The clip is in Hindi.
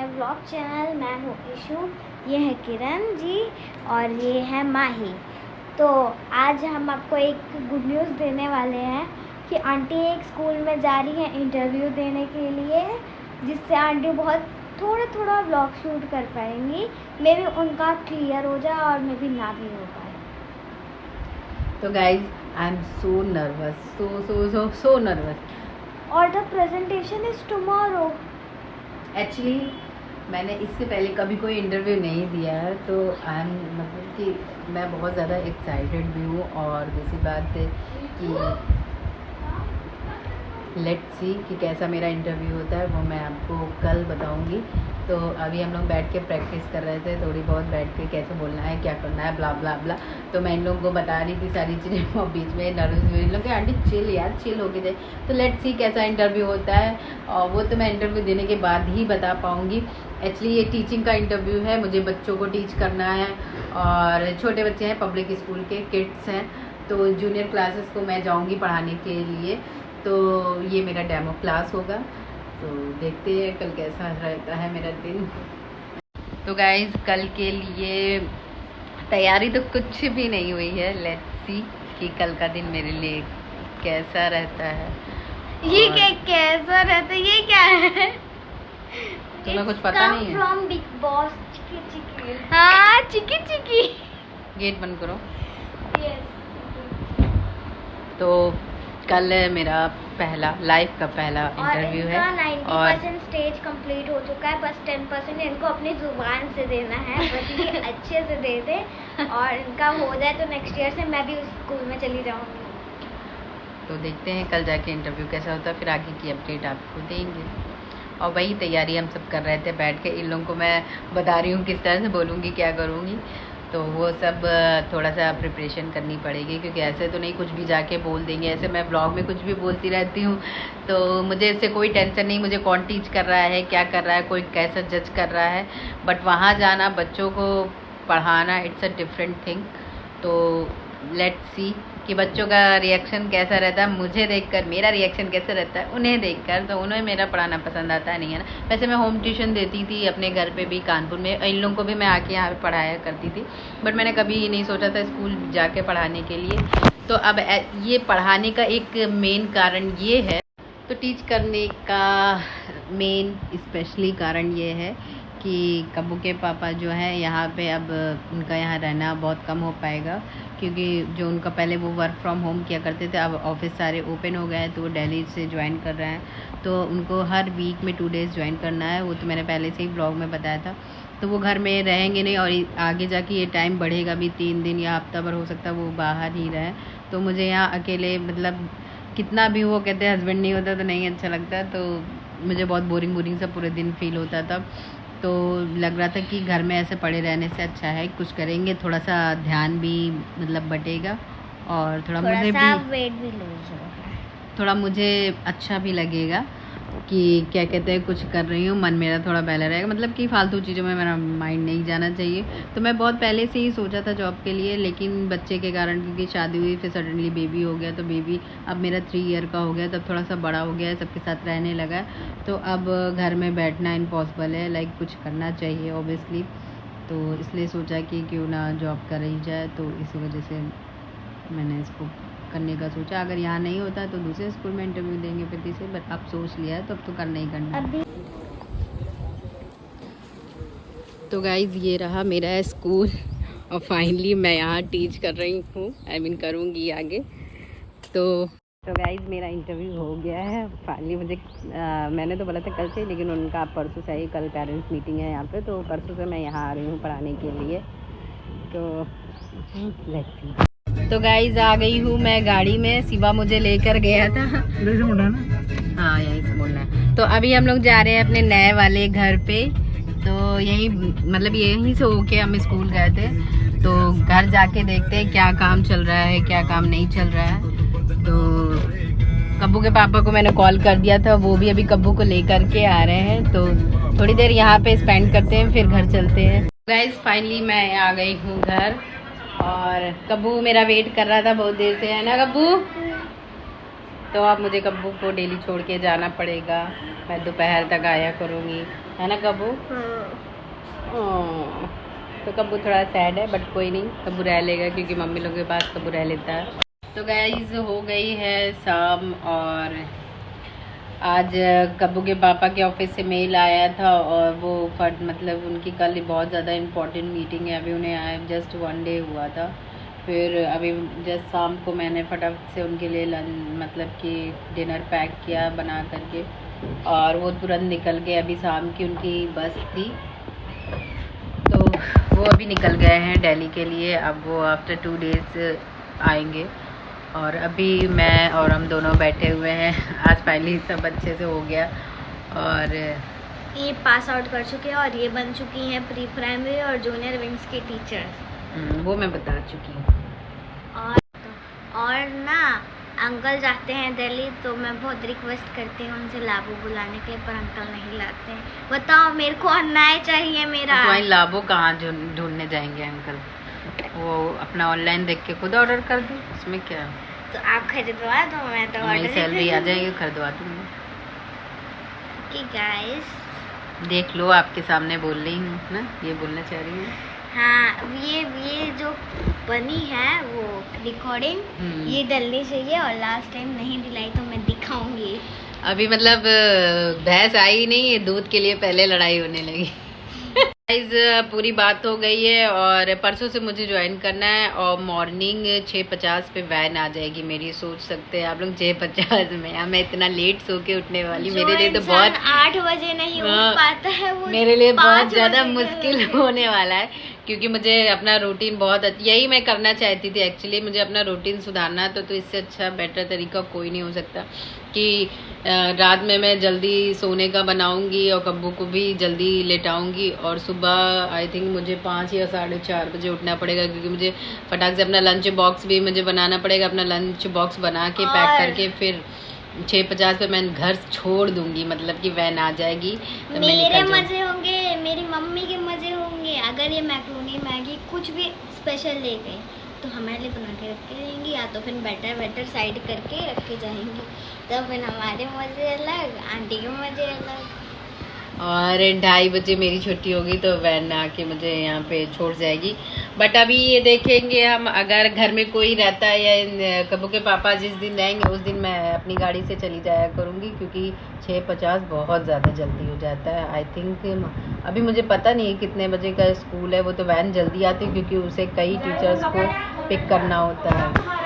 My vlog channel. मैं हूँ इशू, ये है किरण जी और ये है माही। तो आज हम आपको एक गुड न्यूज़ देने वाले हैं कि आंटी एक स्कूल में जा रही है इंटरव्यू देने के लिए, जिससे आंटी बहुत थोड़ा व्लॉग शूट कर पाएंगी। मे भी उनका क्लियर हो जाए और मे भी ना भी हो पाए। तो guys I am so nervous, so nervous. और the presentation is tomorrow. Actually मैंने इससे पहले कभी कोई इंटरव्यू नहीं दिया है, तो आई एम मतलब कि मैं बहुत ज़्यादा एक्साइटेड भी हूँ। और दूसरी बात है कि लेट्स सी कि कैसा मेरा इंटरव्यू होता है, वो मैं आपको कल बताऊँगी। तो अभी हम लोग बैठ के प्रैक्टिस कर रहे थे, थोड़ी बहुत बैठ के कैसे बोलना है, क्या करना है, ब्ला ब्ला ब्ला। तो मैं इन लोगों को बता रही थी सारी चीज़ें, और बीच में नर्वस हुई। इन लोग आंटी चिल यार, चिल होके दे। तो लेट्स सी कैसा इंटरव्यू होता है, और वो तो मैं इंटरव्यू देने के बाद ही बता पाऊँगी। एक्चुअली ये टीचिंग का इंटरव्यू है, मुझे बच्चों को टीच करना है, और छोटे बच्चे हैं, पब्लिक स्कूल के किड्स हैं। तो जूनियर क्लासेस को मैं जाऊँगी पढ़ाने के लिए। तो ये मेरा डेमो क्लास होगा, तो देखते हैं कल कैसा रहता है मेरा दिन। तो गाइज कल के लिए तैयारी तो कुछ भी नहीं हुई है। लेट्स सी कि कल का दिन मेरे लिए कैसा रहता है। ये कैसा रहता है, ये क्या है? तुम्हें कुछ पता नहीं है? From Bigg Boss. चिकी। हाँ, चिकी। गेट बंद करो। यस। तो कल मेरा पहला लाइफ का पहला इंटरव्यू है, और 90% स्टेज कंप्लीट हो चुका है। बस 10% इनको अपनी जुबान से देना है, बस ये अच्छे से दे दे और इनका हो जाए तो नेक्स्ट ईयर से मैं भी उस स्कूल में चली जाऊंगी। तो देखते हैं कल जाके इंटरव्यू कैसा होता है, फिर आगे की अपडेट आपको देंगे। और वही तैयारी हम सब कर रहे थे बैठ के। इन लोगों को मैं बता रही हूँ किस तरह से बोलूँगी, क्या करूँगी। तो वो सब थोड़ा सा प्रिपरेशन करनी पड़ेगी, क्योंकि ऐसे तो नहीं कुछ भी जाके बोल देंगे। ऐसे मैं ब्लॉग में कुछ भी बोलती रहती हूँ, तो मुझे इससे कोई टेंशन नहीं, मुझे कौन टीच कर रहा है, क्या कर रहा है, कोई कैसा जज कर रहा है। बट वहाँ जाना, बच्चों को पढ़ाना, इट्स अ डिफरेंट थिंग। तो लेट्स सी कि बच्चों का रिएक्शन कैसा रहता है, मुझे देखकर मेरा रिएक्शन कैसा रहता है, उन्हें देखकर। तो उन्हें मेरा पढ़ाना पसंद आता नहीं है ना। वैसे मैं होम ट्यूशन देती थी अपने घर पे भी, कानपुर में। इन लोगों को भी मैं आके यहाँ पे पढ़ाया करती थी, बट मैंने कभी नहीं सोचा था स्कूल जाके पढ़ाने के लिए। तो अब ये पढ़ाने का एक मेन कारण ये है, तो टीच करने का मेन स्पेशली कारण ये है कि कब्बू के पापा जो है यहाँ पे, अब उनका यहाँ रहना बहुत कम हो पाएगा, क्योंकि जो उनका पहले वो वर्क फ्रॉम होम किया करते थे, अब ऑफिस सारे ओपन हो गए हैं, तो वो दिल्ली से ज्वाइन कर रहे हैं। तो उनको हर वीक में 2 डेज़ ज्वाइन करना है। वो तो मैंने पहले से ही ब्लॉग में बताया था। तो वो घर में रहेंगे नहीं, और आगे जाके ये टाइम बढ़ेगा भी, 3 दिन या हफ्ता भर हो सकता है वो बाहर ही रहे। तो मुझे यहाँ अकेले, मतलब कितना भी वो कहते हैं हस्बैंड नहीं होता तो नहीं अच्छा लगता, तो मुझे बहुत बोरिंग सा पूरे दिन फील होता था। तो लग रहा था कि घर में ऐसे पड़े रहने से अच्छा है कुछ करेंगे, थोड़ा सा ध्यान भी मतलब बटेगा, और थोड़ा मुझे भी वेट भी लूज होगा, थोड़ा मुझे अच्छा भी लगेगा कि क्या कहते हैं कुछ कर रही हूँ, मन मेरा थोड़ा बहला रहेगा। मतलब कि फालतू चीज़ों में मेरा माइंड नहीं जाना चाहिए। तो मैं बहुत पहले से ही सोचा था जॉब के लिए, लेकिन बच्चे के कारण, क्योंकि शादी हुई फिर सडनली बेबी हो गया, तो बेबी अब मेरा 3 ईयर का हो गया, तब थोड़ा सा बड़ा हो गया है, सबके साथ रहने लगा है। तो अब घर में बैठना इम्पॉसिबल है, लाइक कुछ करना चाहिए ऑब्वियसली। तो इसलिए सोचा कि क्यों ना जॉब कर ही जाए, तो इसी वजह से मैंने इसको करने का सोचा। अगर यहाँ नहीं होता तो दूसरे स्कूल में इंटरव्यू देंगे फिर तीसरे, बट अब सोच लिया है तो अब तो करना ही करना है। तो गाइज ये रहा मेरा स्कूल, और फाइनली मैं यहाँ टीच कर रही हूँ, आई मीन करूँगी आगे। तो गाइज मेरा इंटरव्यू हो गया है फाइनली। मुझे मैंने तो बोला था कल से, लेकिन उनका परसों से ही, कल पेरेंट्स मीटिंग है यहाँ पे, तो परसों से मैं यहाँ आ रही हूँ पढ़ाने के लिए। तो लेट्स सी। तो गाइज आ गई हूँ मैं गाड़ी में, शिवा मुझे लेकर गया था। हाँ यहीं से मुड़ना है। तो अभी हम लोग जा रहे हैं अपने नए वाले घर पे। तो यहीं मतलब यहीं से होके हम स्कूल गए थे। तो घर जाके देखते हैं क्या काम चल रहा है, क्या काम नहीं चल रहा है। तो कब्बू के पापा को मैंने कॉल कर दिया था, वो भी अभी कब्बू को लेकर के आ रहे हैं। तो थोड़ी देर यहाँ पे स्पेंड करते हैं, फिर घर चलते हैं। गाइज फाइनली मैं आ गई हूँ घर, और कब्बू मेरा वेट कर रहा था बहुत देर से, है ना कब्बू? तो अब मुझे कब्बू को डेली छोड़ के जाना पड़ेगा। मैं दोपहर तक आया करूँगी, है ना कब्बू? तो कब्बू थोड़ा सैड है, बट कोई नहीं, कब्बू रह लेगा क्योंकि मम्मी लोगों के पास कब्बू रह लेता है। तो गाइस हो गई है शाम, और आज कब्बू के पापा के ऑफिस से मेल आया था, और वो मतलब उनकी कल बहुत ज़्यादा इम्पोर्टेंट मीटिंग है। अभी उन्हें आया जस्ट 1 डे हुआ था। फिर अभी जस्ट शाम को मैंने फटाफट से उनके लिए मतलब कि डिनर पैक किया बना करके, और वो तुरंत निकल गए। अभी शाम की उनकी बस थी, तो वो अभी निकल गए हैं दिल्ली के लिए। अब वो आफ्टर 2 डेज़ आएंगे, और अभी मैं और हम दोनों बैठे हुए हैं। आज फाइनली सब अच्छे से हो गया, और ये पास आउट कर चुके हैं, और ये बन चुकी हैं प्री प्राइमरी और जूनियर विंग्स की टीचर। वो मैं बता चुकी हूँ। और ना अंकल जाते हैं दिल्ली, तो मैं बहुत रिक्वेस्ट करती हूँ उनसे लाबू बुलाने के लिए, पर अंकल नहीं लाते हैं। बताओ, मेरे को अन्याय चाहिए मेरा। तो लाबू कहाँ ढूंढने जाएंगे अंकल? वो अपना ऑनलाइन देख के खुद ऑर्डर कर दो, इसमें क्या? तो आप खरीदवा दो, मैं तो मेरी सैलरी आ जाएगी, खरीदवा दूँगी। कि गाइस देख लो, आपके सामने बोल रही हूँ ना, ये बोलना चाह रही हूँ। हाँ, ये जो बनी है वो रिकॉर्डिंग, ये डलनी चाहिए, और लास्ट टाइम नहीं दिलाई तो मैं दिखाऊंगी। अभी मतलब भैंस आई नहीं, ये दूध के लिए पहले लड़ाई होने लगी। गाइस पूरी बात हो गई है, और परसों से मुझे ज्वाइन करना है, और मॉर्निंग 6:50 पे वैन आ जाएगी मेरी। सोच सकते हैं आप लोग 6:50 में, मैं इतना लेट सो के उठने वाली, मेरे लिए तो बहुत 8 बजे नहीं उठ पाता है, वो मेरे लिए बहुत 5 ज़्यादा बजे मुश्किल होने वाला है, क्योंकि मुझे अपना रूटीन बहुत यही मैं करना चाहती थी एक्चुअली। मुझे अपना रूटीन सुधारना है, तो इससे अच्छा बेटर तरीका कोई नहीं हो सकता कि रात में मैं जल्दी सोने का बनाऊंगी, और कब्बू को भी जल्दी लेटाऊंगी, और सुबह आई थिंक मुझे 5 या 4:30 बजे उठना पड़ेगा, क्योंकि मुझे फटाक से अपना लंच बॉक्स भी मुझे बनाना पड़ेगा। अपना लंच बॉक्स बना के पैक करके फिर 6:50 पे मैं घर छोड़ दूंगी, मतलब कि वैन आ जाएगी तो मेरे मजे होंगे, मेरी मम्मी के मजे होंगे। अगर ये मैक्रोनी मैगी कुछ भी स्पेशल ले गए तो हमारे लिए बना के रख के जाएंगी, या तो फिर बैटर साइड करके रख के जाएंगी, तो फिर हमारे मजे अलग, आंटी के मजे अलग। और 2:30 बजे मेरी छुट्टी होगी, तो वैन आके मुझे यहाँ पे छोड़ जाएगी। बट अभी ये देखेंगे हम, अगर घर में कोई रहता है या कब्बू के पापा जिस दिन रहेंगे उस दिन मैं अपनी गाड़ी से चली जाया करूँगी, क्योंकि 6:50 बहुत ज़्यादा जल्दी हो जाता है। आई थिंक अभी मुझे पता नहीं कितने बजे का स्कूल है, वो तो वैन जल्दी आती है क्योंकि उसे कई टीचर्स को पिक करना होता है।